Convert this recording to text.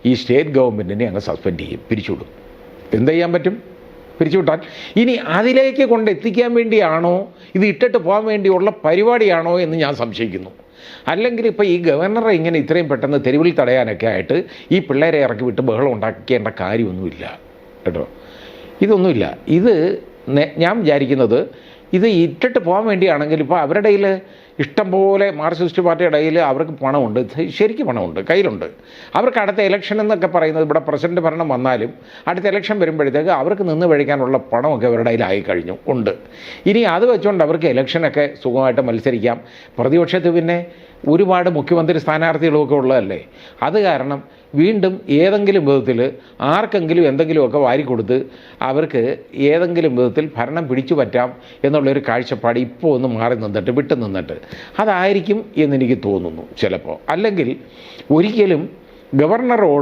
ഈ സ്റ്റേറ്റ് ഗവൺമെൻറ്റിനെ അങ്ങ് സസ്പെൻഡ് ചെയ്യും, പിരിച്ചുവിടും. എന്ത് ചെയ്യാൻ പറ്റും? പിരിച്ചുവിട്ടാൽ. ഇനി അതിലേക്ക് കൊണ്ടെത്തിക്കാൻ വേണ്ടിയാണോ ഇത് ഇട്ടിട്ട് പോകാൻ വേണ്ടിയുള്ള പരിപാടിയാണോ എന്ന് ഞാൻ സംശയിക്കുന്നു. അല്ലെങ്കിൽ ഇപ്പോൾ ഈ ഗവർണറെ ഇങ്ങനെ ഇത്രയും പെട്ടെന്ന് തെരുവിൽ തടയാനൊക്കെ ആയിട്ട് ഈ പിള്ളേരെ ഇറക്കി വിട്ട് ബഹളം ഉണ്ടാക്കേണ്ട കാര്യമൊന്നുമില്ല കേട്ടോ. ഇതൊന്നുമില്ല. ഇത് ഞാൻ വിചാരിക്കുന്നത് ഇത് ഇട്ടിട്ട് പോകാൻ വേണ്ടിയാണെങ്കിൽ ഇപ്പോൾ അവരുടെ കയ്യിൽ ഇഷ്ടംപോലെ മാർക്സിസ്റ്റ് പാർട്ടിയുടെ കയ്യിൽ അവർക്ക് പണമുണ്ട്, ശരിക്കും പണമുണ്ട്, കയ്യിലുണ്ട്. അവർക്ക് അടുത്ത ഇലക്ഷൻ എന്നൊക്കെ പറയുന്നത് ഇവിടെ പ്രസിഡന്റ് ഭരണം വന്നാലും അടുത്ത ഇലക്ഷൻ വരുമ്പോഴത്തേക്ക് അവർക്ക് നിന്ന് കഴിക്കാനുള്ള പണമൊക്കെ അവരുടെ കയ്യിലായി കഴിഞ്ഞു ഉണ്ട്. ഇനി അത് വെച്ചുകൊണ്ട് അവർക്ക് ഇലക്ഷനൊക്കെ സുഖമായിട്ട് മത്സരിക്കാം. പ്രതിപക്ഷത്ത് പിന്നെ ഒരുപാട് മുഖ്യമന്ത്രി സ്ഥാനാർത്ഥികളുമൊക്കെ ഉള്ളതല്ലേ. അത് കാരണം വീണ്ടും ഏതെങ്കിലും വിധത്തിൽ ആർക്കെങ്കിലും എന്തെങ്കിലുമൊക്കെ വാരിക്കൊടുത്ത് അവർക്ക് ഏതെങ്കിലും വിധത്തിൽ ഭരണം പിടിച്ചു പറ്റാം എന്നുള്ളൊരു കാഴ്ചപ്പാട് ഇപ്പോൾ ഒന്ന് മാറി നിന്നിട്ട് വിട്ടു നിന്നിട്ട് അതായിരിക്കും എന്നെനിക്ക് തോന്നുന്നു ചിലപ്പോൾ. അല്ലെങ്കിൽ ഒരിക്കലും ഗവർണറോട്